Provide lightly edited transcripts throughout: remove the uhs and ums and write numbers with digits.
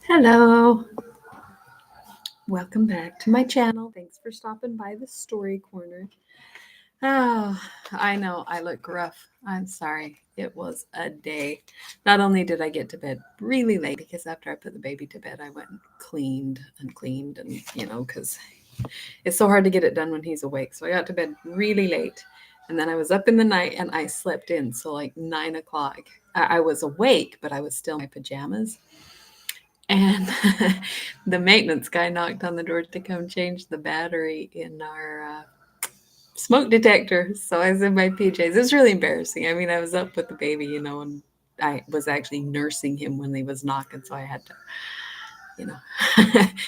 Hello. Welcome back to my channel. Thanks for stopping by the story corner. Oh, I know I look rough. I'm sorry. It was a day. Not only did I get to bed really late because after I put the baby to bed, I went and cleaned, and because it's so hard to get it done when he's awake. So I got to bed really late. And then I was up in the night and I slept in. So, like 9 o'clock, I was awake, but I was still in my pajamas. And the maintenance guy knocked on the door to come change the battery in our smoke detector. So I was in my PJs. It was really embarrassing. I mean, I was up with the baby, and I was actually nursing him when he was knocking. So I had to,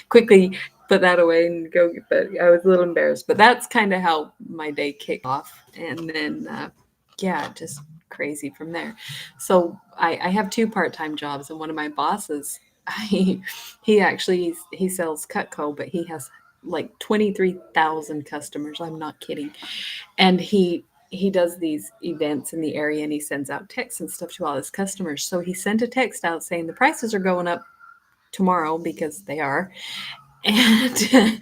quickly put that away and go. But I was a little embarrassed. But that's kind of how my day kicked off. And then, yeah, just crazy from there. So I have two part-time jobs, and one of my bosses, he sells Cutco, but he has like 23,000 customers. I'm not kidding. And he does these events in the area, and he sends out texts and stuff to all his customers. So he sent a text out saying the prices are going up tomorrow because they are. And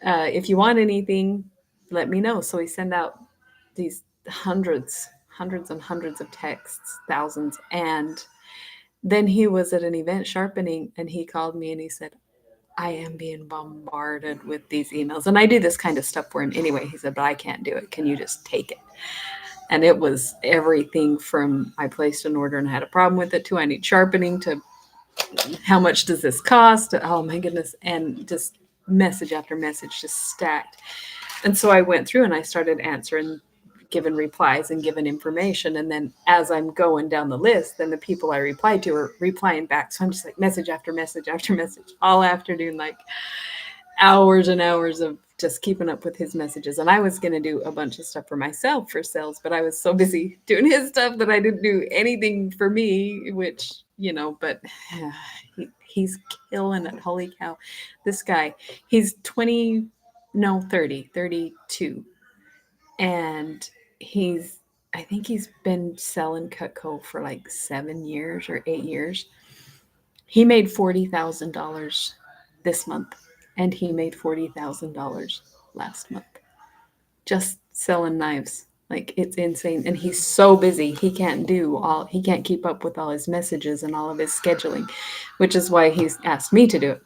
if you want anything, let me know. So he sent out these hundreds and hundreds of texts, thousands. And then he was at an event sharpening, and he called me and he said, I am being bombarded with these emails. And I do this kind of stuff for him anyway. He said, but I can't do it. Can you just take it? And it was everything from I placed an order and had a problem with it to I need sharpening to how much does this cost? Oh my goodness. And just message after message just stacked. And so I went through and I started answering, giving replies and giving information. And then as I'm going down the list, then the people I replied to are replying back. So I'm just like message after message after message all afternoon, like hours and hours of just keeping up with his messages. And I was going to do a bunch of stuff for myself for sales, but I was so busy doing his stuff that I didn't do anything for me, which, but he's killing it. Holy cow. This guy, he's 20, no, 30, 32. And I think he's been selling Cutco for like 7 years or 8 years. He made $40,000 this month, and he made $40,000 last month just selling knives. Like, it's insane. And he's so busy. He can't keep up with all his messages and all of his scheduling, which is why he's asked me to do it.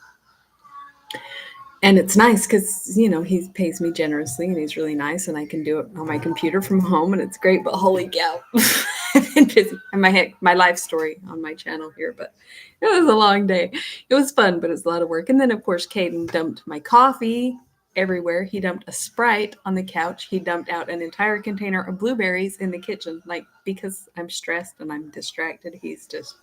And it's nice because, he pays me generously and he's really nice, and I can do it on my computer from home, and it's great. But holy cow, I've been busy. And my life story on my channel here, but it was a long day. It was fun, but it's a lot of work. And then, of course, Caden dumped my coffee everywhere. He dumped a Sprite on the couch. He dumped out an entire container of blueberries in the kitchen. Like, because I'm stressed and I'm distracted, he's just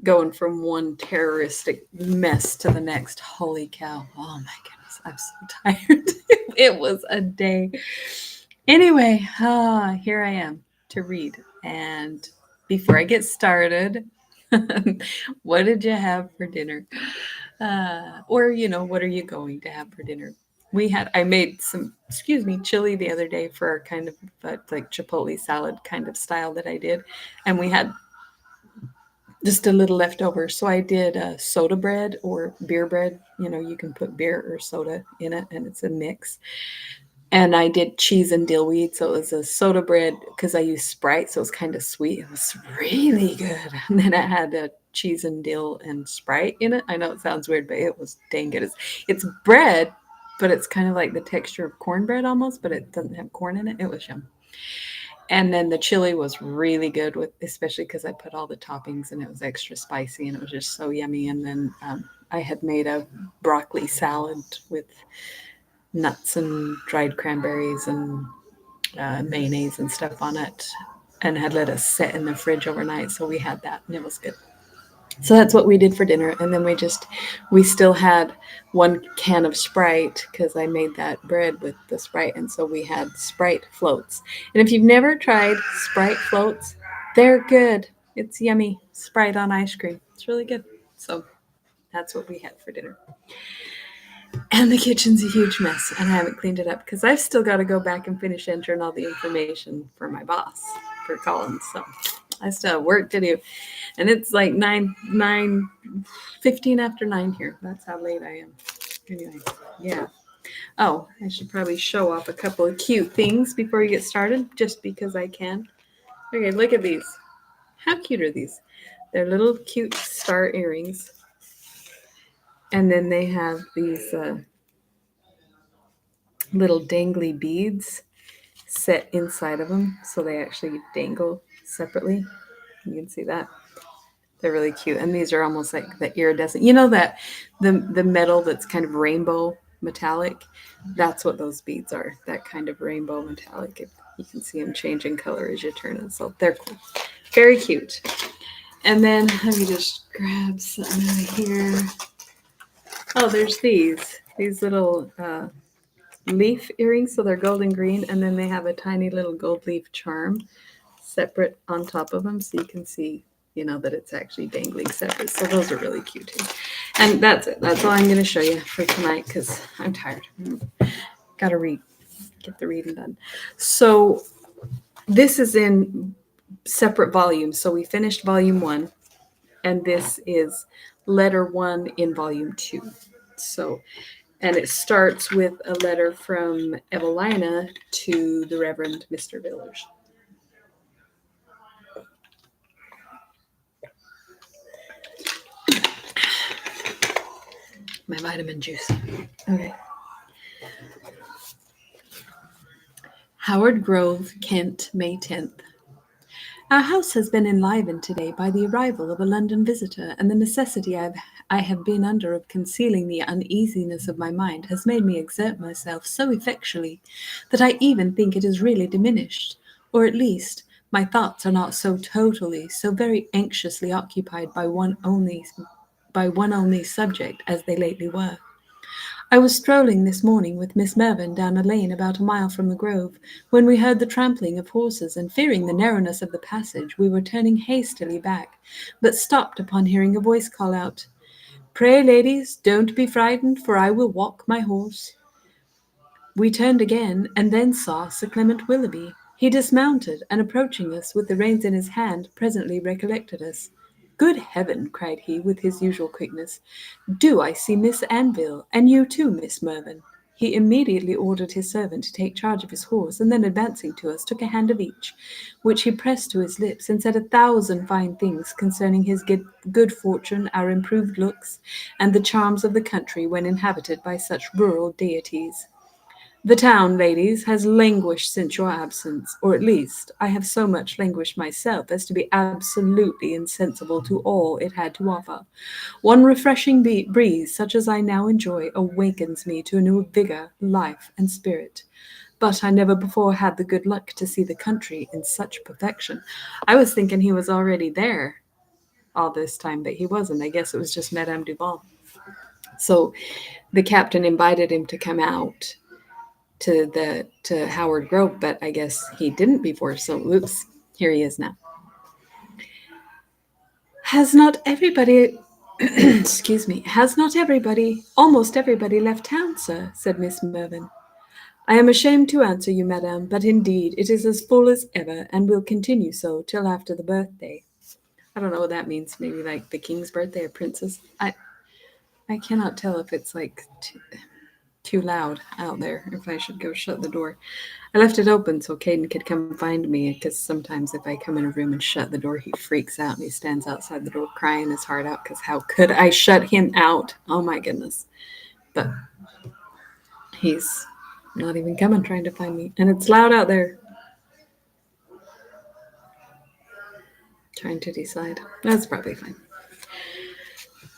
going from one terroristic mess to the next. Holy cow. Oh my goodness. I'm so tired. It was a day. Anyway, here I am to read. And before I get started, what did you have for dinner? Or, what are you going to have for dinner? I made some, chili the other day for our kind of like chipotle salad kind of style that I did. And we had just a little leftover. So I did soda bread or beer bread. You can put beer or soda in it, and it's a mix. And I did cheese and dill weed. So it was a soda bread because I used Sprite. So it was kind of sweet. It was really good. And then it had a cheese and dill and Sprite in it. I know it sounds weird, but it was dang good. It's bread, but it's kind of like the texture of cornbread almost, but it doesn't have corn in it. It was yum. And then the chili was really good, especially because I put all the toppings and it was extra spicy and it was just so yummy. And then I had made a broccoli salad with nuts and dried cranberries and mayonnaise and stuff on it, and had let us sit in the fridge overnight. So we had that, and it was good. So that's what we did for dinner. And then we still had one can of Sprite because I made that bread with the Sprite. And so we had Sprite floats. And if you've never tried Sprite floats, they're good. It's yummy. Sprite on ice cream. It's really good. So that's what we had for dinner. And the kitchen's a huge mess, and I haven't cleaned it up because I've still got to go back and finish entering all the information for my boss, for Collins. So I still have work to do. And it's like 15 after 9 here. That's how late I am. Anyway, yeah. Oh, I should probably show off a couple of cute things before we get started, just because I can. Okay, look at these. How cute are these? They're little cute star earrings. And then they have these little dangly beads set inside of them, so they actually dangle separately. You can see that. They're really cute, and these are almost like the iridescent. You know that the metal that's kind of rainbow metallic. That's what those beads are. That kind of rainbow metallic. You can see them changing color as you turn it. So they're cool. Very cute. And then let me just grab something out of here. Oh, there's these little leaf earrings. So they're golden green, and then they have a tiny little gold leaf charm separate on top of them, so you can see, that it's actually dangling separate. So those are really cute too. And that's it. That's all I'm going to show you for tonight because I'm tired. Got to read, get the reading done. So this is in separate volumes. So we finished volume 1, and this is letter 1 in volume 2. So, and it starts with a letter from Evelina to the Reverend Mr. Villers. My vitamin juice. Okay. Howard Grove, Kent, May 10th. Our house has been enlivened today by the arrival of a London visitor, and the necessity I have been under of concealing the uneasiness of my mind has made me exert myself so effectually that I even think it is really diminished, or at least my thoughts are not so very anxiously occupied by one only subject as they lately were. I was strolling this morning with Miss Mervyn down a lane about a mile from the grove, when we heard the trampling of horses, and fearing the narrowness of the passage, we were turning hastily back, but stopped upon hearing a voice call out, "Pray, ladies, don't be frightened, for I will walk my horse." We turned again, and then saw Sir Clement Willoughby. He dismounted, and approaching us with the reins in his hand, presently recollected us. "Good heaven!" cried he, with his usual quickness, "do I see Miss Anville, and you too, Miss Mervyn?" He immediately ordered his servant to take charge of his horse, and then advancing to us, took a hand of each, which he pressed to his lips, and said 1,000 fine things concerning his good fortune, our improved looks, and the charms of the country when inhabited by such rural deities. "The town, ladies, has languished since your absence, or at least I have so much languished myself as to be absolutely insensible to all it had to offer. One refreshing breeze, such as I now enjoy, awakens me to a new vigor, life, and spirit. But I never before had the good luck to see the country in such perfection." I was thinking he was already there all this time, but he wasn't. I guess it was just Madame Duval. So the captain invited him to come out to Howard Grove, but I guess he didn't before, so oops, here he is now. "Has not everybody excuse me, almost everybody left town, sir?" said Miss Mervyn. "I am ashamed to answer you, madam, but indeed it is as full as ever, and will continue so till after the birthday." I don't know what that means. Maybe like the king's birthday or princess. I cannot tell if it's like too loud out there, if I should go shut the door. I left it open so Caden could come find me, because sometimes if I come in a room and shut the door, he freaks out and he stands outside the door crying his heart out, because how could I shut him out? Oh my goodness. But he's not even coming, trying to find me. And it's loud out there. Trying to decide. That's probably fine.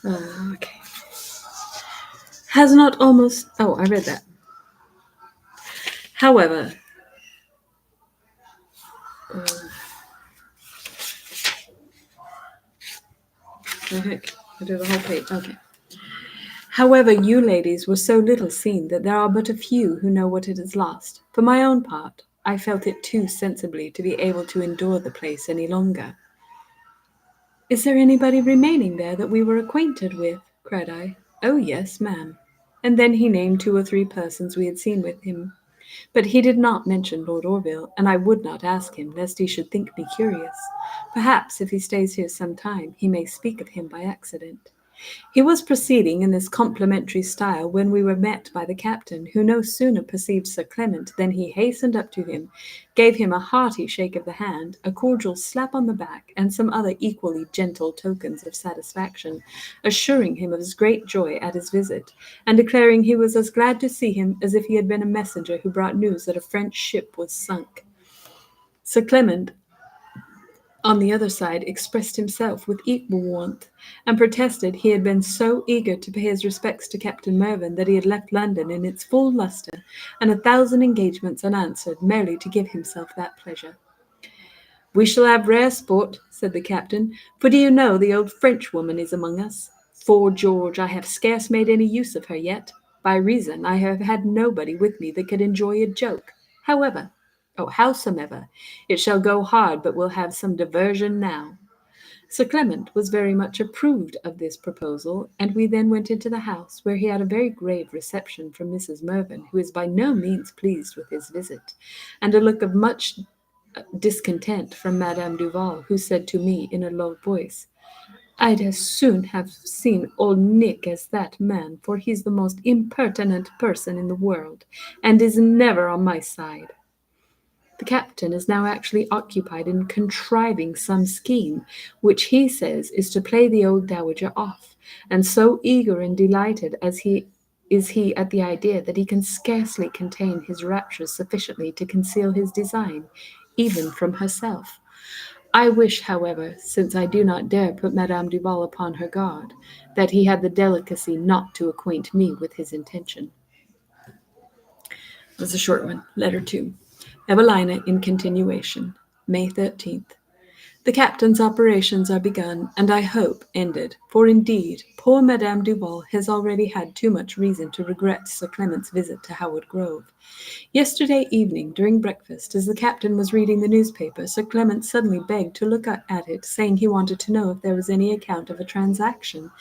Okay. Has not almost... Oh, I read that. However... heck? I did the whole page. Okay. "However, you ladies were so little seen that there are but a few who know what it has lost. For my own part, I felt it too sensibly to be able to endure the place any longer." "Is there anybody remaining there that we were acquainted with?" cried I. "Oh, yes, ma'am." And then he named 2 or 3 persons we had seen with him. But he did not mention Lord Orville, and I would not ask him, lest he should think me curious. Perhaps, if he stays here some time, he may speak of him by accident. He was proceeding in this complimentary style when we were met by the captain, who no sooner perceived Sir Clement than he hastened up to him, gave him a hearty shake of the hand, a cordial slap on the back, and some other equally gentle tokens of satisfaction, assuring him of his great joy at his visit, and declaring he was as glad to see him as if he had been a messenger who brought news that a French ship was sunk. Sir Clement, on the other side, expressed himself with equal warmth, and protested he had been so eager to pay his respects to Captain Mervyn that he had left London in its full lustre, and 1,000 engagements unanswered, merely to give himself that pleasure. "We shall have rare sport," said the captain, "for do you know the old Frenchwoman is among us? 'Fore George, I have scarce made any use of her yet, by reason I have had nobody with me that could enjoy a joke. Howsomever, it shall go hard but we'll have some diversion now." Sir Clement was very much approved of this proposal, and we then went into the house, where he had a very grave reception from Mrs. Mervyn, who is by no means pleased with his visit, and a look of much discontent from Madame Duval, who said to me in a low voice, "I'd as soon have seen old Nick as that man, for he's the most impertinent person in the world, and is never on my side." The captain is now actually occupied in contriving some scheme, which he says is to play the old dowager off, and so eager and delighted as he is at the idea that he can scarcely contain his raptures sufficiently to conceal his design, even from herself. I wish, however, since I do not dare put Madame Duval upon her guard, that he had the delicacy not to acquaint me with his intention. It was a short one. Letter 2. Evelina in continuation. May 13th. The captain's operations are begun, and I hope ended, for indeed poor Madame Duval has already had too much reason to regret Sir Clement's visit to Howard Grove. Yesterday evening, during breakfast, as the captain was reading the newspaper, Sir Clement suddenly begged to look at it, saying he wanted to know if there was any account of a transaction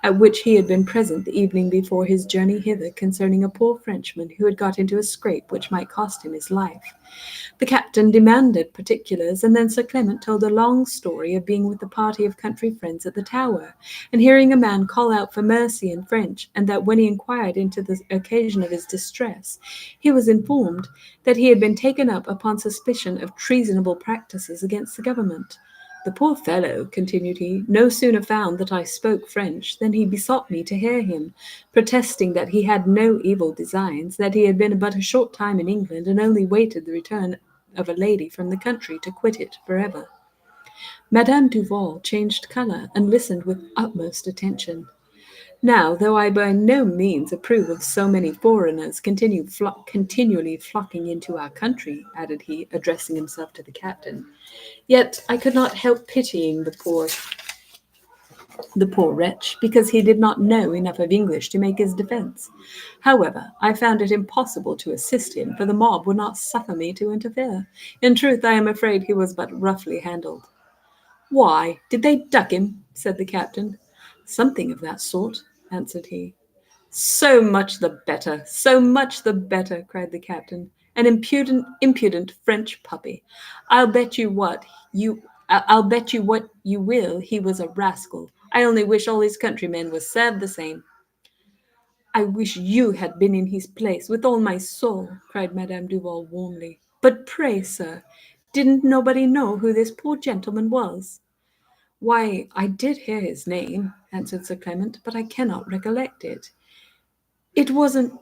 at which he had been present the evening before his journey hither, concerning a poor Frenchman who had got into a scrape which might cost him his life. The captain demanded particulars, and then Sir Clement told a long story of being with a party of country friends at the Tower, and hearing a man call out for mercy in French, and that when he inquired into the occasion of his distress, he was informed that he had been taken up upon suspicion of treasonable practices against the government. The poor fellow, continued he, no sooner found that I spoke French than he besought me to hear him, protesting that he had no evil designs, that he had been but a short time in England, and only waited the return of a lady from the country to quit it forever. Madame Duval changed colour, and listened with utmost attention. Now, though I by no means approve of so many foreigners continually flocking into our country, added he, addressing himself to the captain, yet I could not help pitying the poor wretch, because he did not know enough of English to make his defence. However, I found it impossible to assist him, for the mob would not suffer me to interfere. In truth, I am afraid he was but roughly handled. "Why, did they duck him?" said the captain. "Something of that sort," answered he. "So much the better, so much the better," cried the captain. "An impudent French puppy. I'll bet you what you will, he was a rascal. I only wish all his countrymen were served the same." "I wish you had been in his place, with all my soul," cried Madame Duval warmly. "But pray, sir, didn't nobody know who this poor gentleman was?" "Why, I did hear his name," answered Sir Clement, "but I cannot recollect it." It wasn't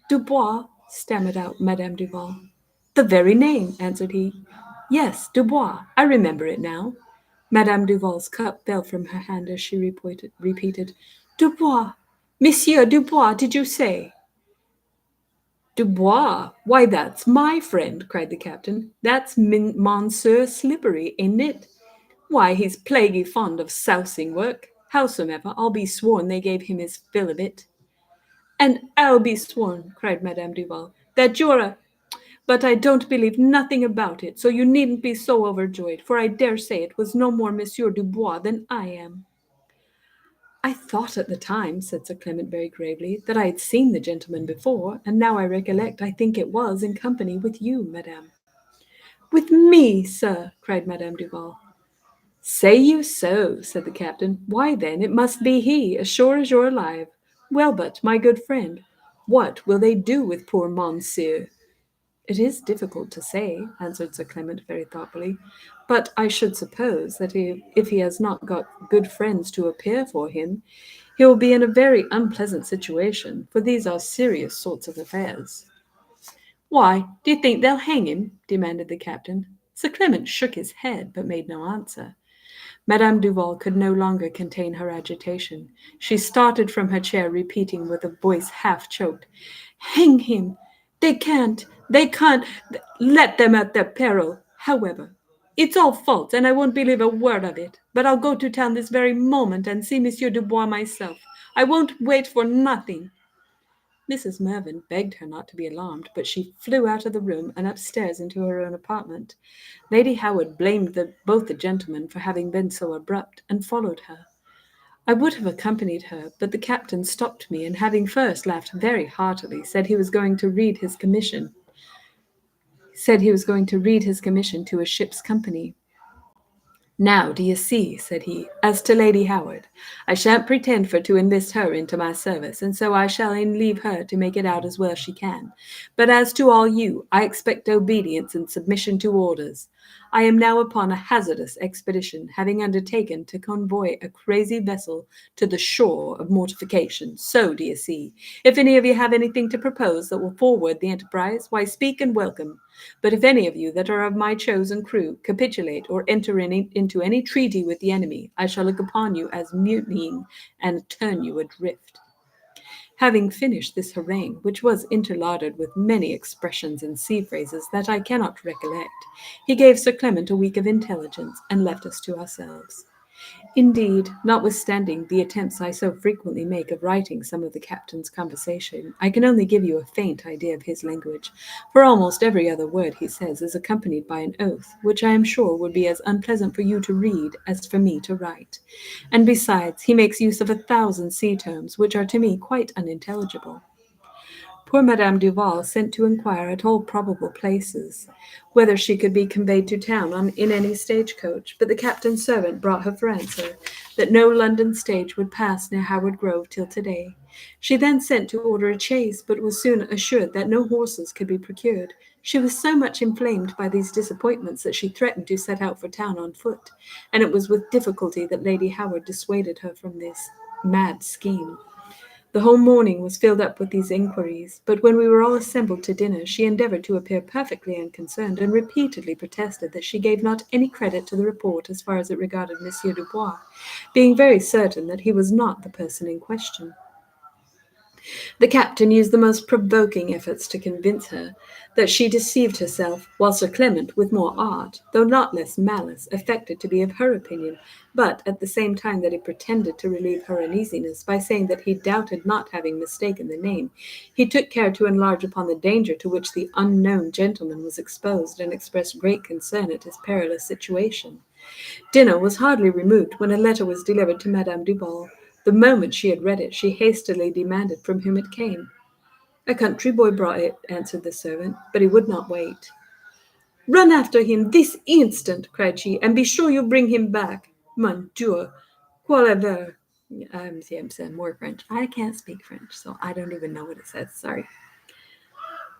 Dubois," stammered out Madame Duval. "The very name," answered he. "Yes, Dubois. I remember it now." Madame Duval's cup fell from her hand as she repeated, "Dubois. Monsieur Dubois, did you say?" "Dubois? Why, that's my friend," cried the captain. "That's Monsieur Slippery, ain't it? Why, he's plaguy fond of sousing work. Howsomever, I'll be sworn they gave him his fill of it." "And I'll be sworn," cried Madame Duval, "that you're a— But I don't believe nothing about it, so you needn't be so overjoyed, for I dare say it was no more Monsieur Dubois than I am." I thought at the time, said Sir Clement very gravely, that I had seen the gentleman before, and now I recollect I think it was in company with you, madame. With me, sir, cried Madame Duval. Say you so, said the captain. Why then it must be he, as sure as you're alive. Well, but, my good friend, what will they do with poor Monsieur? It is difficult to say, answered Sir Clement very thoughtfully, but I should suppose that if he has not got good friends to appear for him, he will be in a very unpleasant situation, for these are serious sorts of affairs. Why, do you think they'll hang him? Demanded the captain. Sir Clement shook his head, but made no answer. Madame Duval could no longer contain her agitation. She started from her chair, repeating with a voice half choked, Hang him! They can't let them at their peril. However, it's all false, and I won't believe a word of it. But I'll go to town this very moment and see Monsieur Dubois myself. I won't wait for nothing. Mrs. Mervyn begged her not to be alarmed, but she flew out of the room and upstairs into her own apartment. Lady Howard blamed both the gentlemen for having been so abrupt, and followed her. I would have accompanied her, but the captain stopped me, and having first laughed very heartily, said he was going to read his commission to a ship's company. Now, do you see, said he, as to Lady Howard, I shan't pretend for to enlist her into my service, and so I shall e'en leave her to make it out as well she can. But as to all you, I expect obedience and submission to orders. I am now upon a hazardous expedition, having undertaken to convoy a crazy vessel to the shore of mortification. So, do you see, if any of you have anything to propose that will forward the enterprise, why speak and welcome. But if any of you that are of my chosen crew capitulate or enter into any treaty with the enemy, I shall look upon you as mutinying and turn you adrift. Having finished this harangue, which was interlarded with many expressions and sea phrases that I cannot recollect, he gave Sir Clement a week of intelligence, and left us to ourselves. Indeed, notwithstanding the attempts I so frequently make of writing some of the captain's conversation, I can only give you a faint idea of his language, for almost every other word he says is accompanied by an oath, which I am sure would be as unpleasant for you to read as for me to write. And besides, he makes use of 1,000 sea terms, which are to me quite unintelligible. Poor Madame Duval sent to inquire at all probable places whether she could be conveyed to town in any stagecoach, but the captain's servant brought her for answer that no London stage would pass near Howard Grove till today. She then sent to order a chaise, but was soon assured that no horses could be procured. She was so much inflamed by these disappointments that she threatened to set out for town on foot, and it was with difficulty that Lady Howard dissuaded her from this mad scheme. The whole morning was filled up with these inquiries, but when we were all assembled to dinner, she endeavored to appear perfectly unconcerned, and repeatedly protested that she gave not any credit to the report as far as it regarded Monsieur Dubois, being very certain that he was not the person in question. The captain used the most provoking efforts to convince her that she deceived herself, while Sir Clement, with more art, though not less malice, affected to be of her opinion, but at the same time that he pretended to relieve her uneasiness by saying that he doubted not having mistaken the name, he took care to enlarge upon the danger to which the unknown gentleman was exposed, and expressed great concern at his perilous situation. Dinner was hardly removed when a letter was delivered to Madame Duval. The moment she had read it, she hastily demanded from whom it came. A country boy brought it, answered the servant, but he would not wait. Run after him this instant, cried she, and be sure you bring him back. Mon Dieu, quel ever. I'm saying more French. I can't speak French, so I don't even know what it says. Sorry.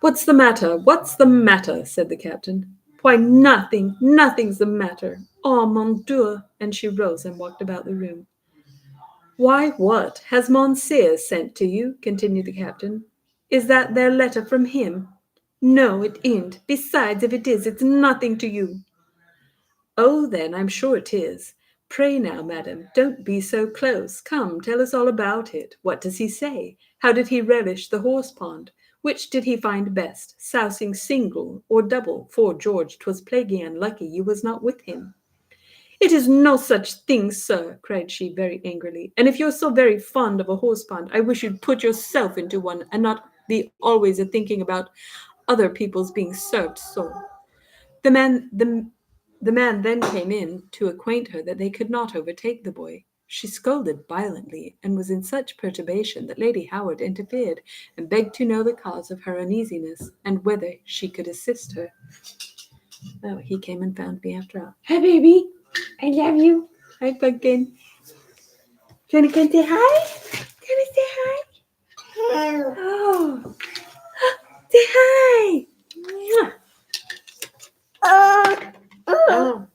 What's the matter? What's the matter? Said the captain. Why, nothing's the matter. Oh, mon Dieu. And she rose and walked about the room. Why, what? Has Monsieur sent to you? Continued the captain. Is that their letter from him? No, it ain't. Besides, if it is, it's nothing to you. Oh, then, I'm sure it is. Pray now, madam, don't be so close. Come, tell us all about it. What does he say? How did he relish the horse pond? Which did he find best, sousing single or double? For George, 'twas plaguy unlucky you was not with him. It is no such thing, sir, cried she very angrily. And if you're so very fond of a horse pond, I wish you'd put yourself into one, and not be always a thinking about other people's being served so. The man then came in to acquaint her that they could not overtake the boy. She scolded violently, and was in such perturbation that Lady Howard interfered, and begged to know the cause of her uneasiness, and whether she could assist her. Oh, he came and found me after all. Hi, baby. I love you. Hi, Pumpkin. Do you want to come say hi? Can I say hi? Oh. Say hi. Oh.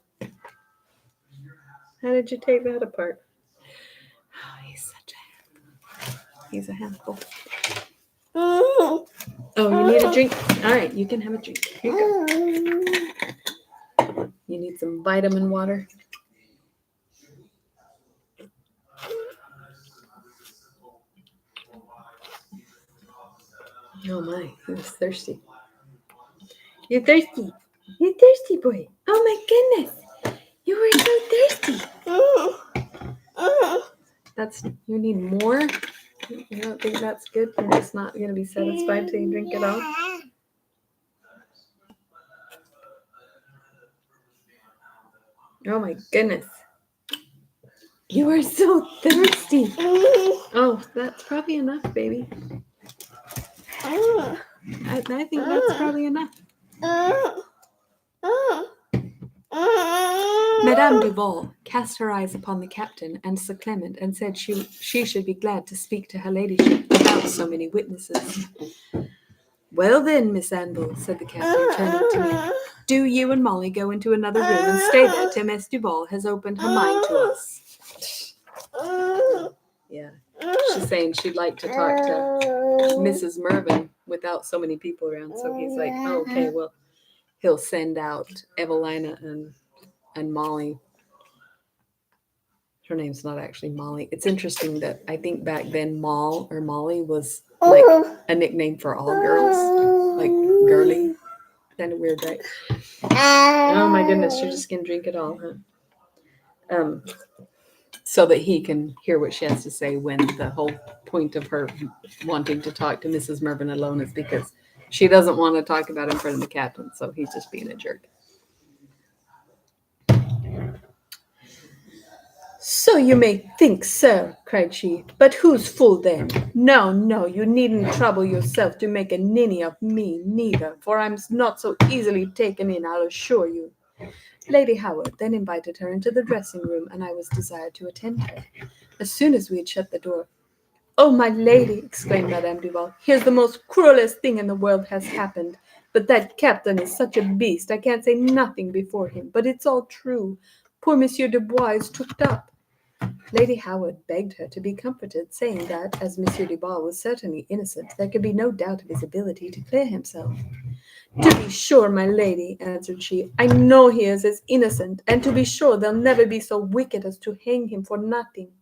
How did you take that apart? Oh, he's a handful. Oh, you need a drink? All right, you can have a drink. Here you go. You need some vitamin water? Oh my, he was thirsty. You're thirsty. You're thirsty, boy. Oh my goodness. You were so thirsty. You need more? You don't think that's good? You're just not going to be satisfied till you drink it all? Oh my goodness. You are so thirsty. Oh, that's probably enough, baby. I think that's probably enough. Madame Duval cast her eyes upon the captain and Sir Clement, and said she should be glad to speak to her ladyship without so many witnesses. Well then, Miss Anville, said the captain, turning to me, do you and Molly go into another room and stay there till Miss Duval has opened her mind to us. Yeah, she's saying she'd like to talk to Mrs. Mervyn without so many people around. So he's like, oh, okay, well, he'll send out Evelina and Molly. Her name's not actually Molly. It's interesting that I think back then Moll or Molly was like a nickname for all girls, like girly. Kind of weird, right? Oh my goodness, you're just gonna drink it all, huh? So that he can hear what she has to say, when the whole point of her wanting to talk to Mrs. Mervyn alone is because she doesn't want to talk about it in front of the captain, so he's just being a jerk. So you may think so, cried she, but whose fool then? No, you needn't trouble yourself to make a ninny of me, neither, for I'm not so easily taken in, I'll assure you. Lady Howard then invited her into the dressing-room, and I was desired to attend her. As soon as we had shut the door, "Oh, my lady," exclaimed Madame Duval, "here's the most cruelest thing in the world has happened. But that captain is such a beast, I can't say nothing before him, but it's all true. Poor Monsieur Dubois is tooked up." Lady Howard begged her to be comforted, saying that, as Monsieur Dubois was certainly innocent, there could be no doubt of his ability to clear himself. "To be sure, my lady," answered she, "I know he is as innocent, and to be sure they'll never be so wicked as to hang him for nothing."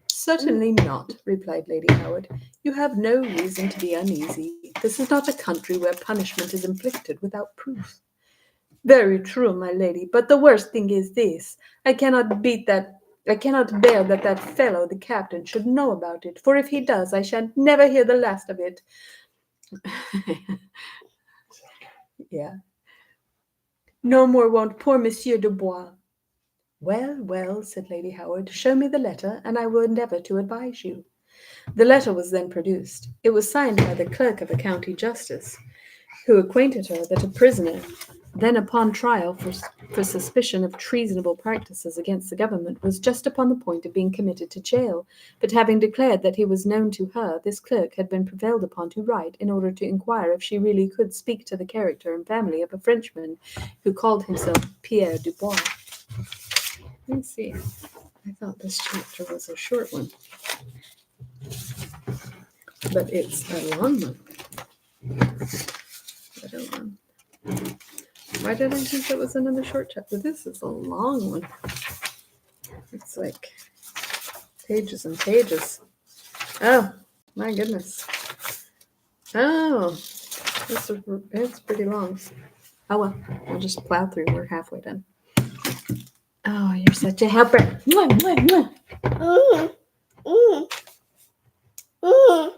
"Certainly not," replied Lady Howard. "You have no reason to be uneasy. This is not a country where punishment is inflicted without proof." "Very true, my lady, but the worst thing is this. I cannot bear that fellow, the captain, should know about it, for if he does, I shan't never hear the last of it." Yeah. "No more won't poor Monsieur Dubois." Well, said Lady Howard, "show me the letter, and I will endeavour to advise you." The letter was then produced. It was signed by the clerk of a county justice, who acquainted her that a prisoner, then upon trial for suspicion of treasonable practices against the government, was just upon the point of being committed to jail, but having declared that he was known to her, this clerk had been prevailed upon to write, in order to inquire if she really could speak to the character and family of a Frenchman who called himself Pierre Dubois. Let me see. I thought this chapter was a short one, but it's a long one. I don't know. Why did I think it was another short chapter? This is a long one. It's like pages and pages. Oh, my goodness. Oh, it's pretty long. Oh well, we'll just plow through. We're halfway done. Oh, you're such a helper. Mwah, mwah, mwah.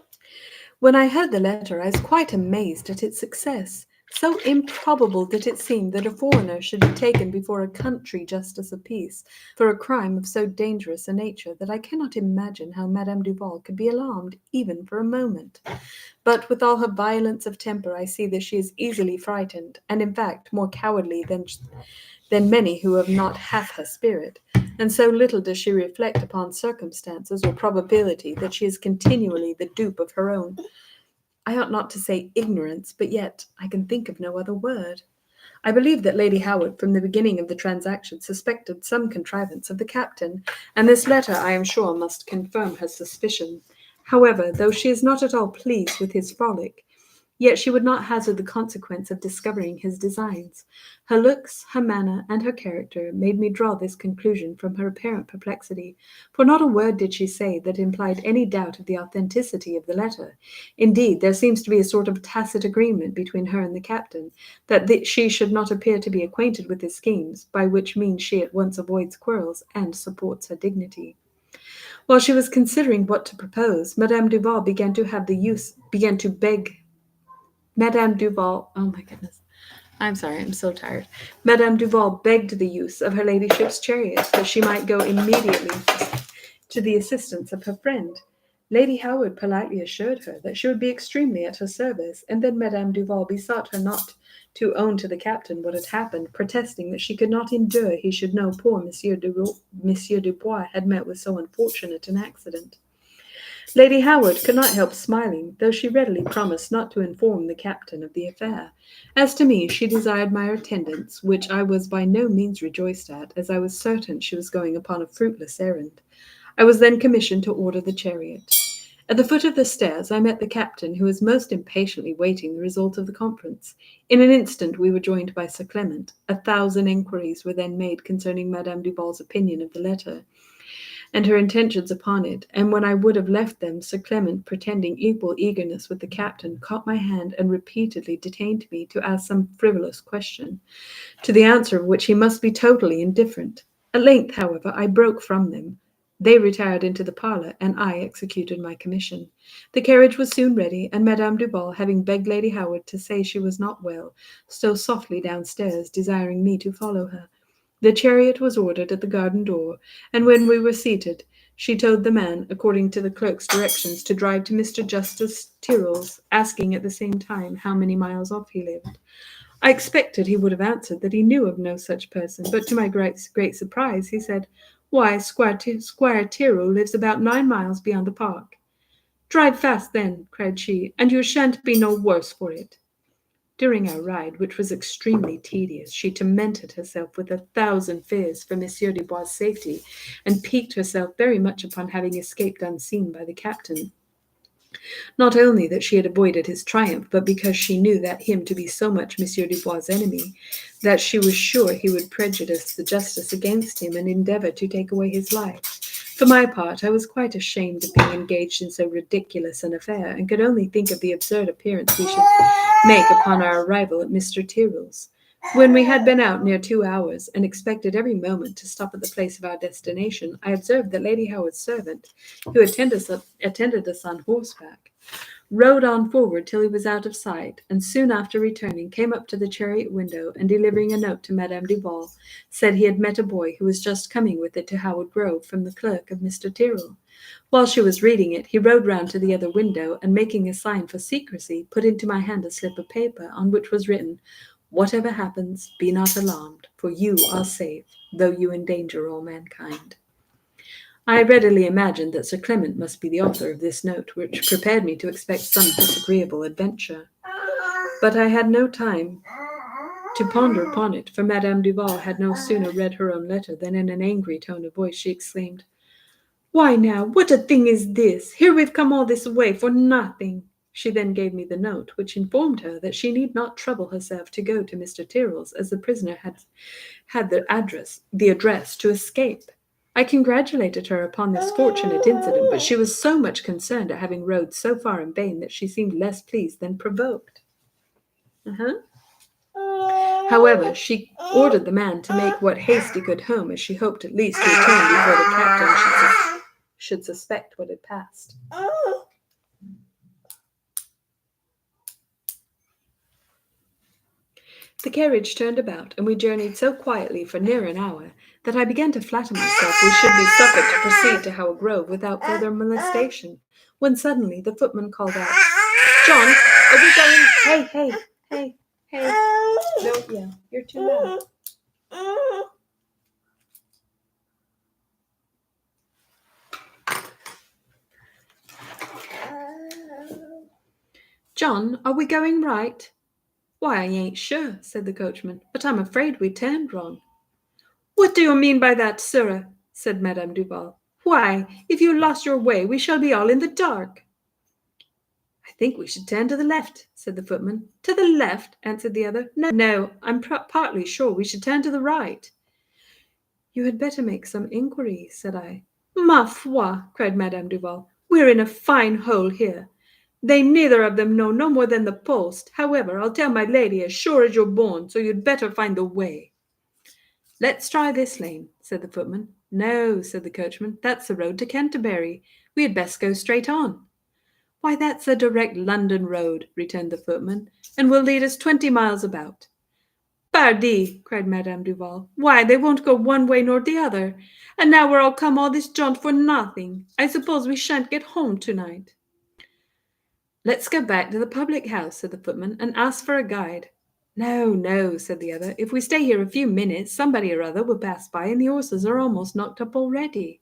When I heard the letter, I was quite amazed at its success. So improbable did it seem that a foreigner should be taken before a country justice of peace for a crime of so dangerous a nature that I cannot imagine how Madame Duval could be alarmed even for a moment. But with all her violence of temper, I see that she is easily frightened, and in fact more cowardly than many who have not half her spirit. And so little does she reflect upon circumstances or probability that she is continually the dupe of her own, I ought not to say ignorance, but yet I can think of no other word. I believe that Lady Howard, from the beginning of the transaction, suspected some contrivance of the captain, and this letter, I am sure, must confirm her suspicion. However, though she is not at all pleased with his frolic, yet she would not hazard the consequence of discovering his designs. Her looks, her manner, and her character made me draw this conclusion from her apparent perplexity, for not a word did she say that implied any doubt of the authenticity of the letter. Indeed, there seems to be a sort of tacit agreement between her and the captain, that she should not appear to be acquainted with his schemes, by which means she at once avoids quarrels and supports her dignity. While she was considering what to propose, Madame Duval began to beg Madame Duval, oh my goodness, I'm sorry, I'm so tired. Madame Duval begged the use of her ladyship's chariot that she might go immediately to the assistance of her friend. Lady Howard politely assured her that she would be extremely at her service, and then Madame Duval besought her not to own to the captain what had happened, protesting that she could not endure he should know poor Monsieur Dubois had met with so unfortunate an accident. Lady Howard could not help smiling, though she readily promised not to inform the captain of the affair. As to me, she desired my attendance, which I was by no means rejoiced at, as I was certain she was going upon a fruitless errand. I was then commissioned to order the chariot. At the foot of the stairs I met the captain, who was most impatiently waiting the result of the conference. In an instant we were joined by Sir Clement. 1,000 inquiries were then made concerning Madame Duval's opinion of the letter, and her intentions upon it, and when I would have left them, Sir Clement, pretending equal eagerness with the captain, caught my hand and repeatedly detained me to ask some frivolous question, to the answer of which he must be totally indifferent. At length, however, I broke from them. They retired into the parlour, and I executed my commission. The carriage was soon ready, and Madame Duval, having begged Lady Howard to say she was not well, stole softly downstairs, desiring me to follow her. The chariot was ordered at the garden door, and when we were seated, she told the man, according to the clerk's directions, to drive to Mr. Justice Tyrrell's, asking at the same time how many miles off he lived. I expected he would have answered that he knew of no such person, but to my great surprise he said, "Why, Squire Tyrrell lives about 9 miles beyond the park." "Drive fast, then," cried she, "and you shan't be no worse for it." During our ride, which was extremely tedious, she tormented herself with 1,000 fears for Monsieur Dubois' safety, and piqued herself very much upon having escaped unseen by the captain. Not only that she had avoided his triumph, but because she knew that him to be so much Monsieur Dubois' enemy, that she was sure he would prejudice the justice against him and endeavour to take away his life. For my part, I was quite ashamed of being engaged in so ridiculous an affair, and could only think of the absurd appearance we should make upon our arrival at Mr. Tyrrell's. When we had been out near 2 hours, and expected every moment to stop at the place of our destination, I observed that Lady Howard's servant, who attended us on horseback, rode on forward till he was out of sight, and soon after returning, came up to the chariot window, and delivering a note to Madame Duval, said he had met a boy who was just coming with it to Howard Grove from the clerk of Mr. Tyrrell. While she was reading it, he rode round to the other window, and making a sign for secrecy, put into my hand a slip of paper, on which was written, "Whatever happens, be not alarmed, for you are safe, though you endanger all mankind." I readily imagined that Sir Clement must be the author of this note, which prepared me to expect some disagreeable adventure. But I had no time to ponder upon it, for Madame Duval had no sooner read her own letter than in an angry tone of voice she exclaimed, "Why now, what a thing is this? Here we've come all this way for nothing." She then gave me the note, which informed her that she need not trouble herself to go to Mr. Tyrrell's, as the prisoner had the address to escape. I congratulated her upon this fortunate incident, but she was so much concerned at having rode so far in vain that she seemed less pleased than provoked. However, she ordered the man to make what haste he could home, as she hoped at least to return before the captain should suspect what had passed. The carriage turned about, and we journeyed so quietly for near an hour that I began to flatter myself we should be suffered to proceed to Howell Grove without further molestation, when suddenly the footman called out, "John, are we going—" Hey. Don't yell. You're too loud. "John, are we going right?" "Why, I ain't sure," said the coachman, "but I'm afraid we turned wrong." "What do you mean by that, sirrah?" said Madame Duval. "Why, if you lost your way, we shall be all in the dark." "I think we should turn to the left," said the footman. "To the left?" answered the other. "No, I'm partly sure we should turn to the right." "You had better make some inquiry," said I. "Ma foi!" cried Madame Duval. "We're in a fine hole here. They neither of them know no more than the post. However, I'll tell my lady as sure as you're born, so you'd better find the way." "Let's try this lane," said the footman. "No," said the coachman, "that's the road to Canterbury. We had best go straight on." "Why, that's the direct London road," returned the footman, "and will lead us 20 miles about." "Pardi!" cried Madame Duval. "Why, they won't go one way nor the other. And now we're all come all this jaunt for nothing. I suppose we shan't get home tonight." "Let's go back to the public house," said the footman, "and ask for a guide." No, said the other. "If we stay here a few minutes, somebody or other will pass by, and the horses are almost knocked up already."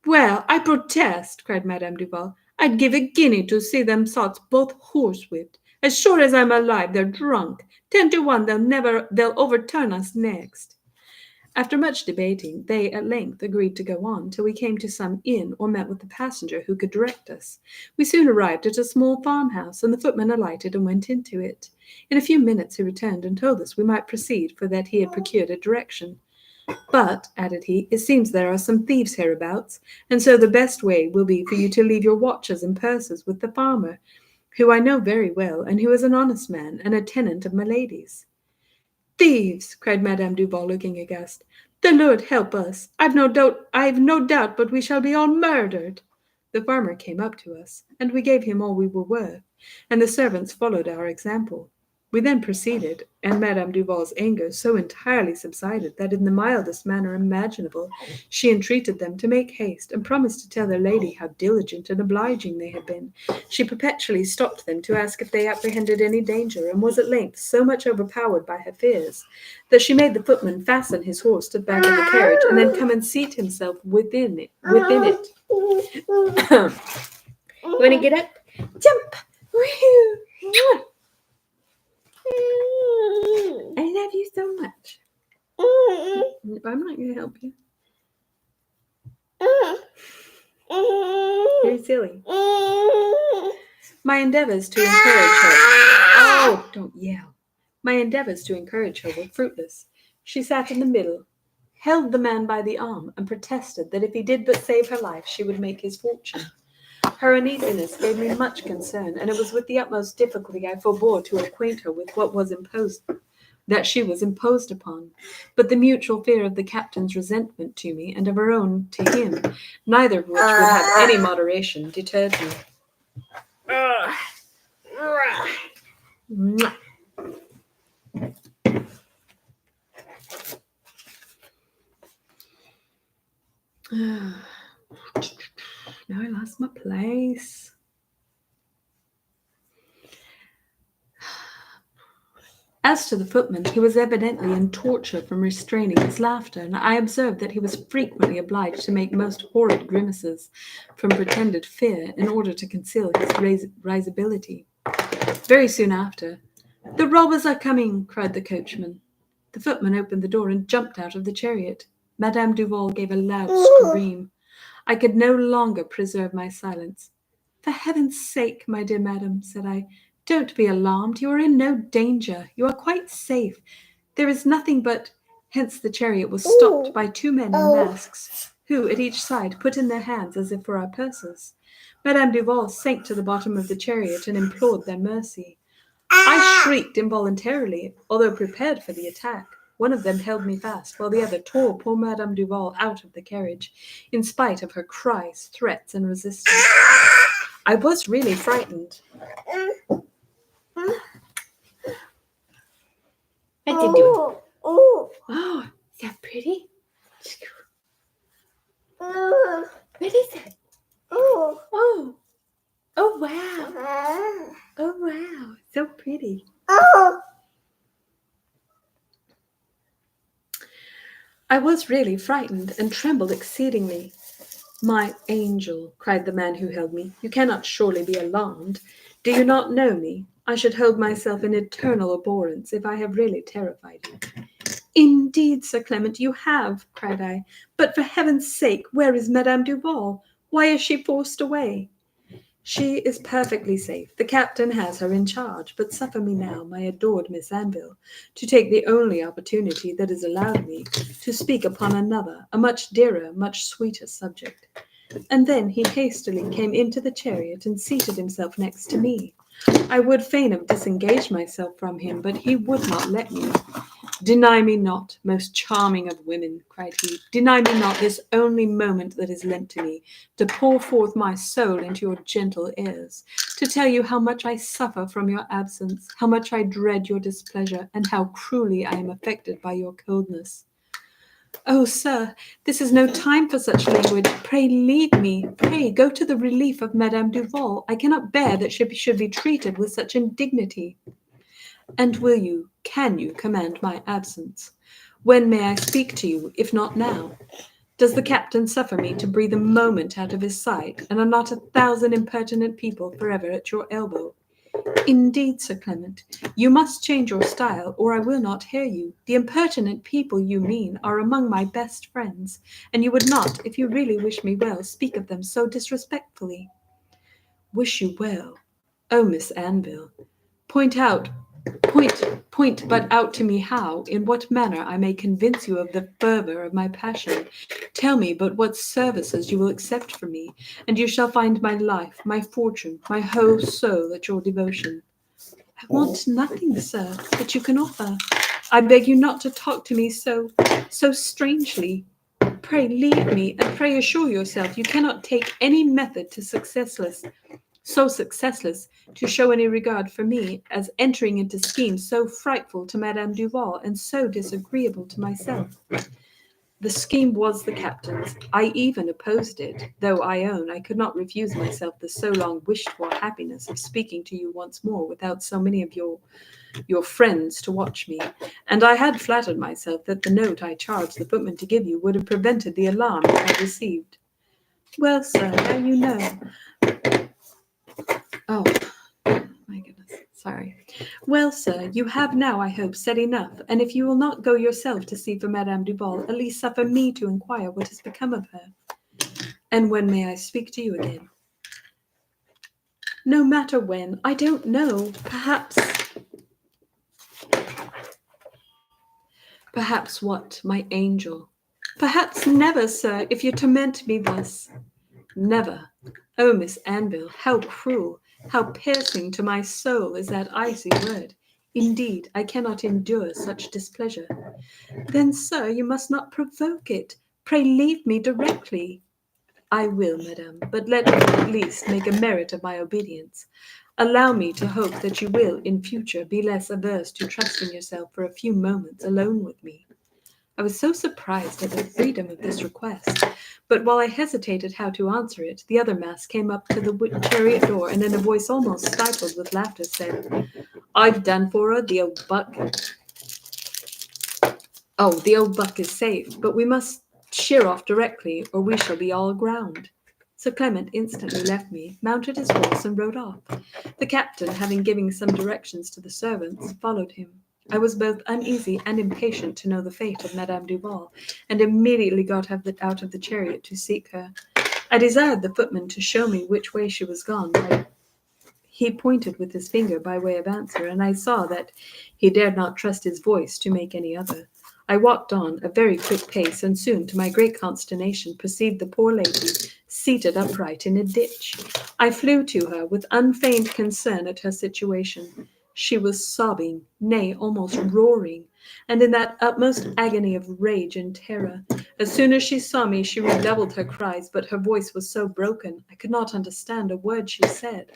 "Well, I protest," cried Madame Duval. "I'd give a guinea to see them sots both horsewhipped. As sure as I'm alive, they're drunk. 10 to 1 they'll overturn us next." After much debating, they at length agreed to go on till we came to some inn or met with a passenger who could direct us. We soon arrived at a small farmhouse, and the footman alighted and went into it. In a few minutes he returned and told us we might proceed, for that he had procured a direction. "But," added he, "it seems there are some thieves hereabouts, and so the best way will be for you to leave your watches and purses with the farmer, who I know very well, and who is an honest man and a tenant of my lady's." "Thieves!" cried Madame Duval, looking aghast. "The Lord help us! I've no doubt but we shall be all murdered." The farmer came up to us, and we gave him all we were worth, and the servants followed our example. We then proceeded, and Madame Duval's anger so entirely subsided that in the mildest manner imaginable she entreated them to make haste, and promised to tell their lady how diligent and obliging they had been. She perpetually stopped them to ask if they apprehended any danger, and was at length so much overpowered by her fears that she made the footman fasten his horse to the back of the carriage, and then come and seat himself within it. You want to get up? Jump! Woo-hoo. I love you so much. I'm not going to help you. You're silly. My endeavors to encourage her. Oh, don't yell. My endeavors to encourage her were fruitless. She sat in the middle, held the man by the arm, and protested that if he did but save her life, she would make his fortune. Her uneasiness gave me much concern, and it was with the utmost difficulty I forbore to acquaint her with that she was imposed upon. But the mutual fear of the captain's resentment to me and of her own to him, neither of which would have any moderation, deterred me. Now I lost my place. As to the footman, he was evidently in torture from restraining his laughter, and I observed that he was frequently obliged to make most horrid grimaces from pretended fear in order to conceal his risibility. Very soon after, "The robbers are coming!" cried the coachman. The footman opened the door and jumped out of the chariot. Madame Duval gave a loud scream. I could no longer preserve my silence. "For heaven's sake, my dear madam," said I, "don't be alarmed. You are in no danger. You are quite safe. There is nothing but—" Hence the chariot was stopped by 2 men in masks, who at each side put in their hands as if for our purses. Madame Duval sank to the bottom of the chariot and implored their mercy. I shrieked involuntarily, although prepared for the attack. One of them held me fast, while the other tore poor Madame Duval out of the carriage, in spite of her cries, threats, and resistance. I was really frightened. What's it doing? Oh, is that pretty? What is it? Oh, oh wow. Oh wow, so pretty. I was really frightened and trembled exceedingly. My angel, cried the man who held me, you cannot surely be alarmed. Do you not know me? I should hold myself in eternal abhorrence if I have really terrified you. Indeed, Sir Clement, you have, cried I. But for heaven's sake, where is Madame Duval? Why is she forced away? She is perfectly safe. The captain has her in charge, but suffer me now, my adored Miss Anville, to take the only opportunity that is allowed me to speak upon another, a much dearer, much sweeter subject. And then he hastily came into the chariot and seated himself next to me. I would fain have disengaged myself from him, but he would not let me. Deny me not, most charming of women, cried he, deny me not this only moment that is lent to me, to pour forth my soul into your gentle ears, to tell you how much I suffer from your absence, how much I dread your displeasure, and how cruelly I am affected by your coldness. Oh, sir, this is no time for such language. Pray leave me. Pray go to the relief of Madame Duval. I cannot bear that she should be treated with such indignity. And can you command my absence? When may I speak to you, if not now? Does the captain suffer me to breathe a moment out of his sight, and are not 1,000 impertinent people forever at your elbow? Indeed, Sir Clement, you must change your style, or I will not hear you. The impertinent people you mean are among my best friends, and you would not, if you really wish me well, speak of them so disrespectfully. Wish you well? Oh, Miss Anville, point but out to me how, in what manner I may convince you of the fervour of my passion. Tell me but what services you will accept from me, and you shall find my life, my fortune, my whole soul at your devotion. I want nothing, sir, that you can offer. I beg you not to talk to me so strangely. Pray leave me, and pray assure yourself you cannot take any method so successless to show any regard for me as entering into schemes so frightful to Madame Duval and so disagreeable to myself. The scheme was the captain's. I even opposed it, though I own I could not refuse myself the so long wished for happiness of speaking to you once more without so many of your friends to watch me, and I had flattered myself that the note I charged the footman to give you would have prevented the alarm you had received. Well, sir, now you know. Oh, my goodness, sorry. Well, sir, you have now, I hope, said enough, and if you will not go yourself to see for Madame Duval, at least suffer me to inquire what has become of her. And when may I speak to you again? No matter when. I don't know. Perhaps what, my angel? Perhaps never, sir, if you torment me thus. Never. Oh, Miss Anville, how cruel, how piercing to my soul is that icy word. Indeed, I cannot endure such displeasure. Then, sir, you must not provoke it. Pray leave me directly. I will, madame, but let me at least make a merit of my obedience. Allow me to hope that you will, in future, be less averse to trusting yourself for a few moments alone with me. I was so surprised at the freedom of this request, but while I hesitated how to answer it, the other mask came up to the chariot door and in a voice almost stifled with laughter said, I've done for her, the old buck. Oh, the old buck is safe, but we must sheer off directly, or we shall be all aground. Sir Clement instantly left me, mounted his horse, and rode off. The captain, having given some directions to the servants, followed him. I was both uneasy and impatient to know the fate of Madame Duval, and immediately got out of the chariot to seek her. I desired the footman to show me which way she was gone. He pointed with his finger by way of answer, and I saw that he dared not trust his voice to make any other. I walked on a very quick pace, and soon, to my great consternation, perceived the poor lady seated upright in a ditch. I flew to her with unfeigned concern at her situation. She was sobbing, nay, almost roaring, and in that utmost agony of rage and terror. As soon as she saw me, she redoubled her cries, but her voice was so broken I could not understand a word she said.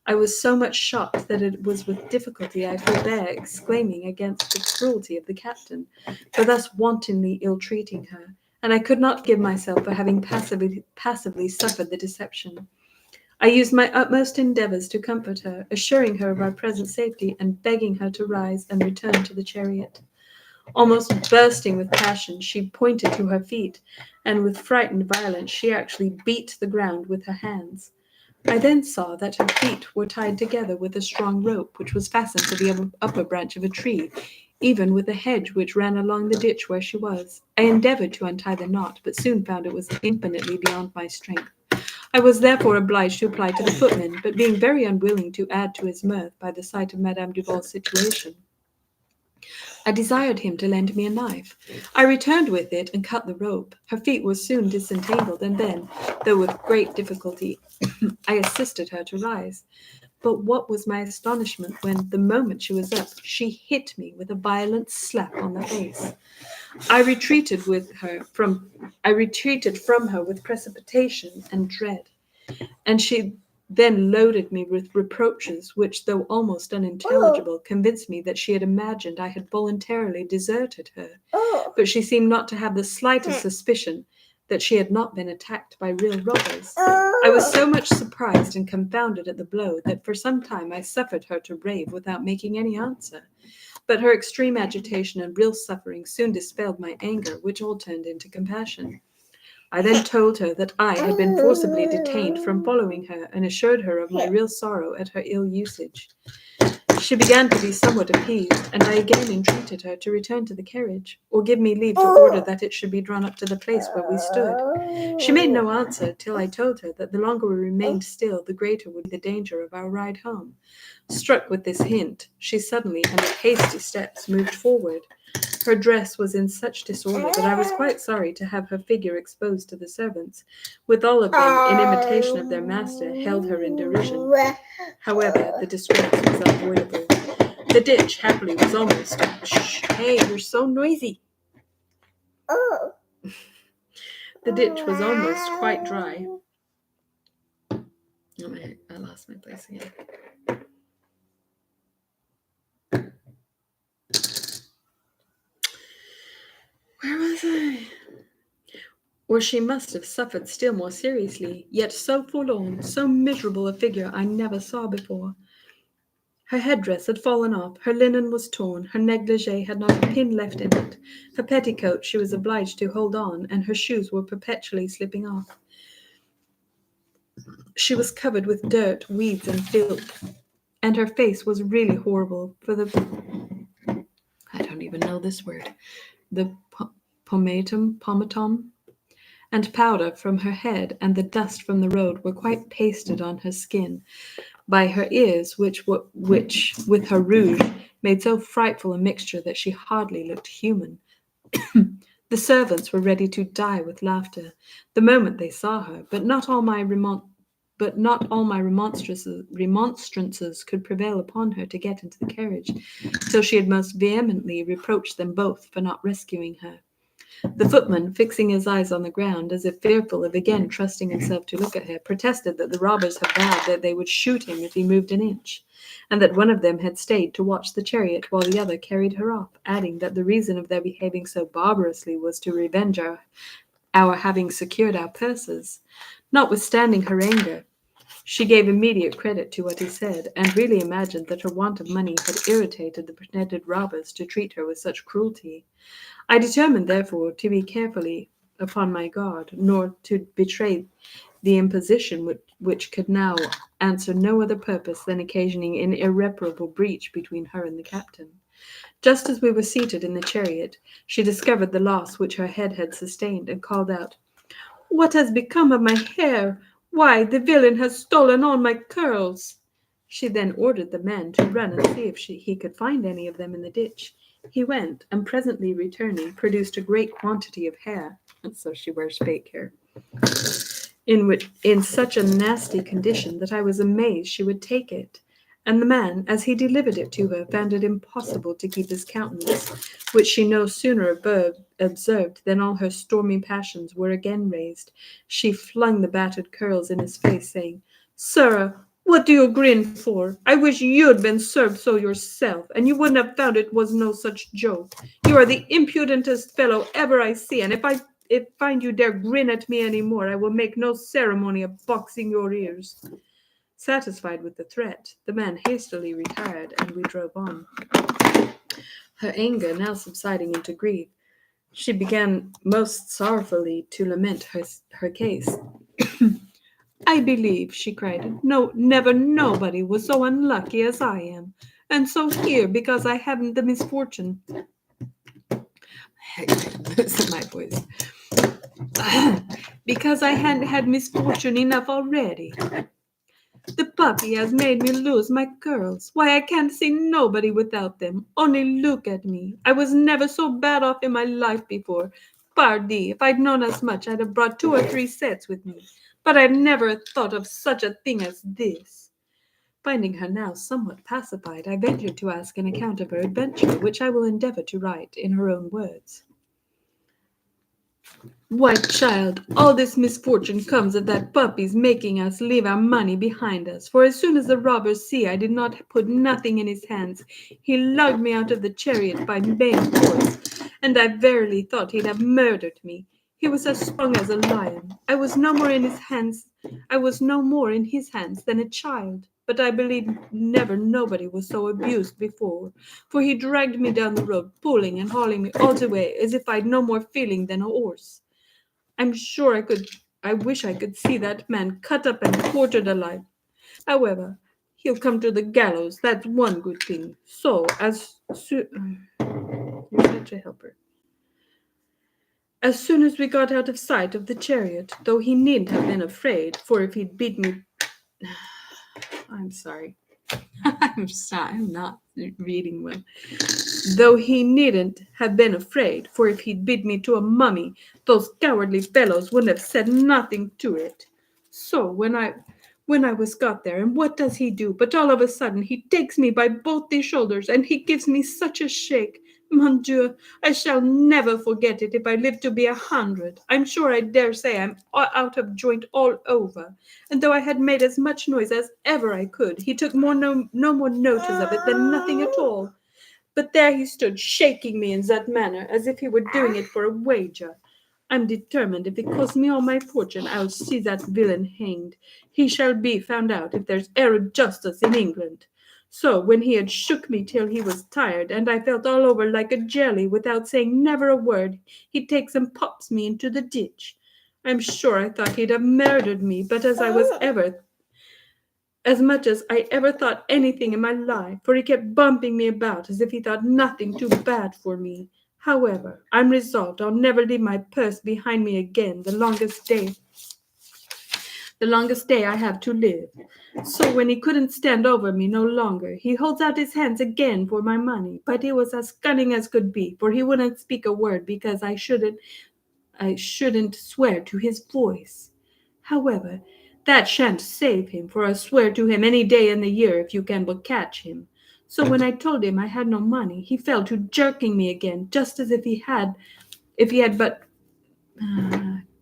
I was so much shocked that it was with difficulty I forbear exclaiming against the cruelty of the captain for thus wantonly ill-treating her, and I could not forgive myself for having passively suffered the deception. I used my utmost endeavours to comfort her, assuring her of our present safety, and begging her to rise and return to the chariot. Almost bursting with passion, she pointed to her feet, and with frightened violence she actually beat the ground with her hands. I then saw that her feet were tied together with a strong rope, which was fastened to the upper branch of a tree, even with a hedge which ran along the ditch where she was. I endeavoured to untie the knot, but soon found it was infinitely beyond my strength. I was therefore obliged to apply to the footman, but being very unwilling to add to his mirth by the sight of Madame Duval's situation, I desired him to lend me a knife. I returned with it and cut the rope. Her feet were soon disentangled, and then, though with great difficulty, I assisted her to rise. But what was my astonishment when, the moment she was up, she hit me with a violent slap on the face. I retreated from her with precipitation and dread, and she then loaded me with reproaches which, though almost unintelligible, convinced me that she had imagined I had voluntarily deserted her. But she seemed not to have the slightest suspicion that she had not been attacked by real robbers. I was so much surprised and confounded at the blow that for some time I suffered her to rave without making any answer. But her extreme agitation and real suffering soon dispelled my anger, which all turned into compassion. I then told her that I had been forcibly detained from following her, and assured her of my real sorrow at her ill usage. She began to be somewhat appeased, and I again entreated her to return to the carriage, or give me leave to order that it should be drawn up to the place where we stood. She made no answer till I told her that the longer we remained still, the greater would be the danger of our ride home. Struck with this hint, she suddenly, and with hasty steps, moved forward. Her dress was in such disorder that I was quite sorry to have her figure exposed to the servants, with all of them, in imitation of their master, held her in derision. However, the disgrace was unavoidable. The ditch, happily, was almost... Shh, hey, you're so noisy. The ditch was almost quite dry. Oh, I lost my place again. Where was I? Or she must have suffered still more seriously, yet so forlorn, so miserable a figure I never saw before. Her headdress had fallen off, her linen was torn, her negligee had not a pin left in it, her petticoat she was obliged to hold on, and her shoes were perpetually slipping off. She was covered with dirt, weeds, and filth, and her face was really horrible, for I don't even know this word, the pomatum, and powder from her head and the dust from the road were quite pasted on her skin by her ears, which with her rouge made so frightful a mixture that she hardly looked human. The servants were ready to die with laughter the moment they saw her, but not all my remonstrances could prevail upon her to get into the carriage, till she had most vehemently reproached them both for not rescuing her. The footman, fixing his eyes on the ground, as if fearful of again trusting himself to look at her, protested that the robbers had vowed that they would shoot him if he moved an inch, and that one of them had stayed to watch the chariot while the other carried her off, adding that the reason of their behaving so barbarously was to revenge our having secured our purses. Notwithstanding her anger, she gave immediate credit to what he said, and really imagined that her want of money had irritated the pretended robbers to treat her with such cruelty. I determined, therefore, to be carefully upon my guard, nor to betray the imposition which could now answer no other purpose than occasioning an irreparable breach between her and the captain. Just as we were seated in the chariot, she discovered the loss which her head had sustained, and called out, "What has become of my hair? Why, the villain has stolen all my curls!" She then ordered the man to run and see if he could find any of them in the ditch. He went, and presently returning, produced a great quantity of hair, and so she wears fake hair, in such a nasty condition that I was amazed she would take it. And the man, as he delivered it to her, found it impossible to keep his countenance, which she no sooner observed than all her stormy passions were again raised. She flung the battered curls in his face, saying, "Sir, What do you grin for? I wish you'd been served so yourself, and you wouldn't have found it was no such joke. You are the impudentest fellow ever I see, and if find you dare grin at me any more, I will make no ceremony of boxing your ears. Satisfied with the threat, the man hastily retired, and we drove on. Her anger now subsiding into grief, she began most sorrowfully to lament her case. I believe, she cried, no, never nobody was so unlucky as I am, and so here because I haven't the misfortune. Listen, my voice. Because I hadn't had misfortune enough already. The puppy has made me lose my curls. Why, I can't see nobody without them. Only look at me. I was never so bad off in my life before. Pardie, if I'd known as much, I'd have brought 2 or 3 sets with me. But I've never thought of such a thing as this. Finding her now somewhat pacified, I ventured to ask an account of her adventure, which I will endeavor to write in her own words. Why, child, all this misfortune comes of that puppy's making us leave our money behind us. For as soon as the robbers see I did not put nothing in his hands, he lugged me out of the chariot by main force, and I verily thought he'd have murdered me. He was as strong as a lion. I was no more in his hands than a child. But I believe never nobody was so abused before, for he dragged me down the road, pulling and hauling me all the way as if I'd no more feeling than a horse. I'm sure I wish I could see that man cut up and quartered alive. However, he'll come to the gallows, that's one good thing. So, you're such a helper. As soon as we got out of sight of the chariot, though he needn't have been afraid, for if he'd beat me. I'm sorry. I'm sorry, I'm not reading well. Though he needn't have been afraid, for if he'd beat me to a mummy, those cowardly fellows wouldn't have said nothing to it. So when I was got there, and what does he do? But all of a sudden he takes me by both the shoulders, and he gives me such a shake. Mon Dieu, I shall never forget it if I live to be 100. I'm sure I dare say I'm out of joint all over. And though I had made as much noise as ever I could, he took no more notice of it than nothing at all. But there he stood, shaking me in that manner, as if he were doing it for a wager. I'm determined, if it costs me all my fortune, I'll see that villain hanged. He shall be found out if there's e'er justice in England. So, when he had shook me till he was tired, and I felt all over like a jelly, without saying never a word, he takes and pops me into the ditch. I'm sure I thought he'd have murdered me, but as much as I ever thought anything in my life, for he kept bumping me about as if he thought nothing too bad for me. However, I'm resolved I'll never leave my purse behind me again the longest day I have to live. So when he couldn't stand over me no longer, he holds out his hands again for my money, but he was as cunning as could be, for he wouldn't speak a word because I shouldn't swear to his voice. However, that shan't save him, for I'll swear to him any day in the year if you can but catch him. So when I told him I had no money, he fell to jerking me again, if he had but,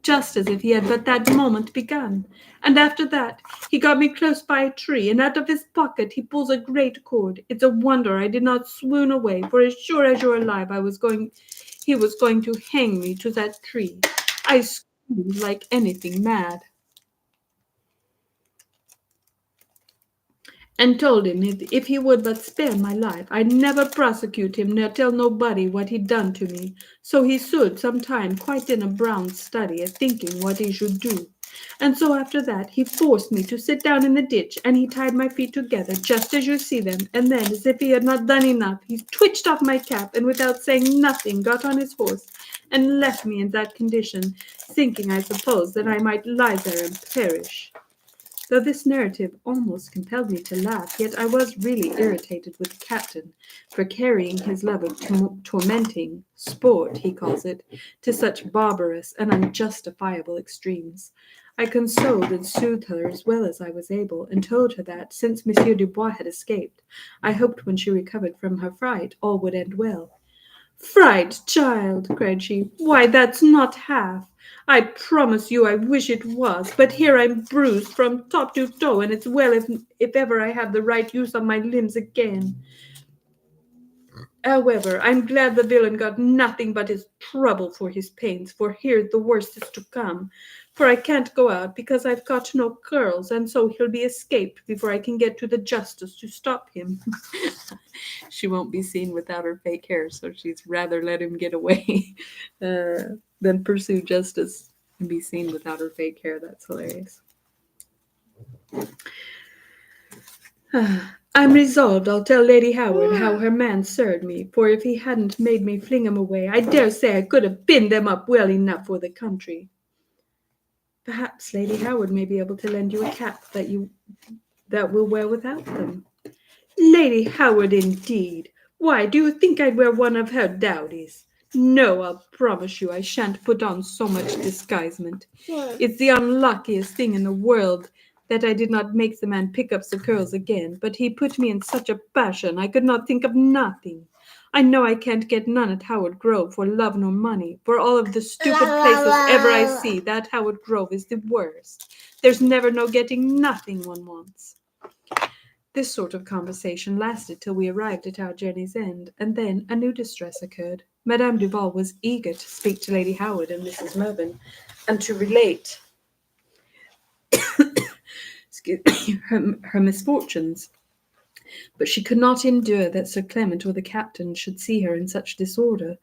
just as if he had but that moment begun. And after that, he got me close by a tree, and out of his pocket he pulls a great cord. It's a wonder I did not swoon away, for as sure as you're alive, he was going to hang me to that tree. I screamed like anything mad, and told him if he would but spare my life, I'd never prosecute him nor tell nobody what he'd done to me. So he stood some time quite in a brown study, a thinking what he should do. And so after that he forced me to sit down in the ditch, and he tied my feet together, just as you see them, and then, as if he had not done enough, he twitched off my cap, and without saying nothing got on his horse, and left me in that condition, thinking, I suppose, that I might lie there and perish. Though this narrative almost compelled me to laugh, yet I was really irritated with the captain for carrying his love of tormenting sport, he calls it, to such barbarous and unjustifiable extremes. I consoled and soothed her as well as I was able, and told her that, since Monsieur Dubois had escaped, I hoped when she recovered from her fright all would end well. Fright, child, cried she, why, that's not half. I promise you I wish it was, but here I'm bruised from top to toe, and it's well if ever I have the right use of my limbs again. However, I'm glad the villain got nothing but his trouble for his pains, for here the worst is to come. For I can't go out because I've got no curls, and so he'll be escaped before I can get to the justice to stop him. She won't be seen without her fake hair, so she's rather let him get away than pursue justice and be seen without her fake hair. That's hilarious. I'm resolved I'll tell Lady Howard how her man served me, for if he hadn't made me fling him away, I dare say I could have pinned them up well enough for the country. Perhaps Lady Howard may be able to lend you a cap that will wear without them. Lady Howard, indeed! Why, do you think I'd wear one of her dowdies? No, I'll promise you I shan't put on so much disguisement. It's the unluckiest thing in the world that I did not make the man pick up the curls again, but he put me in such a passion I could not think of nothing. I know I can't get none at Howard Grove for love nor money. For all of the stupid places ever I see, that Howard Grove is the worst. There's never no getting nothing one wants. This sort of conversation lasted till we arrived at our journey's end, and then a new distress occurred. Madame Duval was eager to speak to Lady Howard and Mrs. Mervyn, and to relate her misfortunes. But she could not endure that Sir Clement or the captain should see her in such disorder,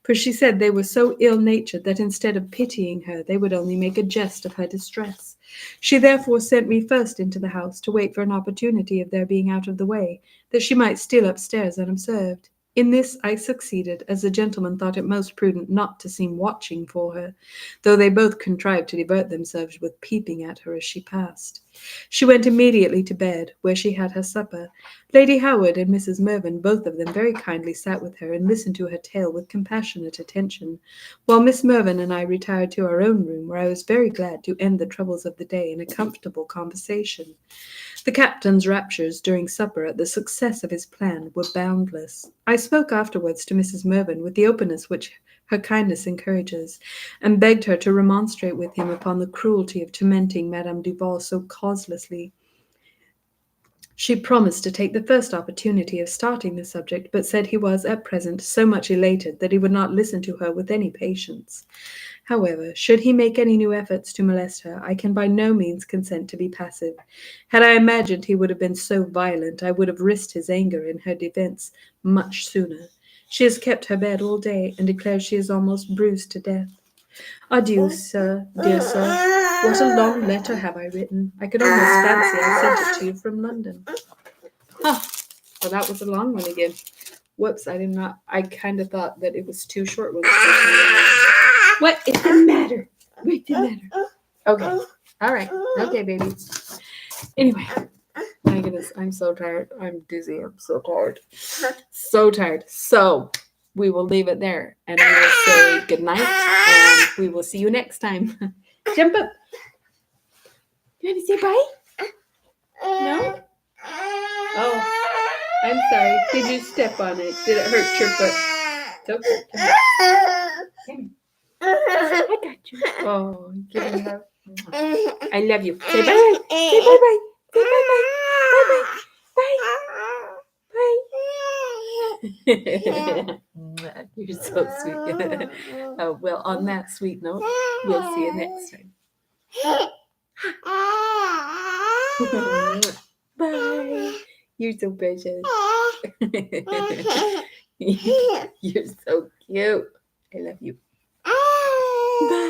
for she said they were so ill-natured that instead of pitying her, they would only make a jest of her distress. She therefore sent me first into the house to wait for an opportunity of their being out of the way, that she might steal upstairs unobserved. In this I succeeded, as the gentlemen thought it most prudent not to seem watching for her, though they both contrived to divert themselves with peeping at her as she passed. She went immediately to bed, where she had her supper. Lady Howard and Mrs. Mervyn, both of them, very kindly sat with her and listened to her tale with compassionate attention, while Miss Mervyn and I retired to our own room, where I was very glad to end the troubles of the day in a comfortable conversation. The captain's raptures during supper at the success of his plan were boundless. I spoke afterwards to Mrs. Mervyn with the openness which her kindness encourages, and begged her to remonstrate with him upon the cruelty of tormenting Madame Duval so causelessly. She promised to take the first opportunity of starting the subject, but said he was at present so much elated that he would not listen to her with any patience. However, should he make any new efforts to molest her, I can by no means consent to be passive. Had I imagined he would have been so violent, I would have risked his anger in her defence much sooner. She has kept her bed all day, and declares she is almost bruised to death. Adieu, sir, dear sir. What a long letter have I written. I could almost fancy I sent it to you from London. Well, that was a long one again. Whoops, I kind of thought that it was two short ones. What is the matter? What's the matter? Okay. All right. Okay, baby. Anyway, my goodness, I'm so tired. I'm dizzy. I'm so tired. So tired. So we will leave it there, and we will say good night, and we will see you next time. Jump up. You want to say bye? No? Oh, I'm sorry. Did you step on it? Did it hurt your foot? It's okay. Come here. I got you. Oh, give me a hug. I love you. Say bye. Say bye-bye. Say bye-bye. Bye-bye. Bye. You're so sweet. Well, on that sweet note, we'll see you next time. Bye. You're so precious. You're so cute. I love you. Bye.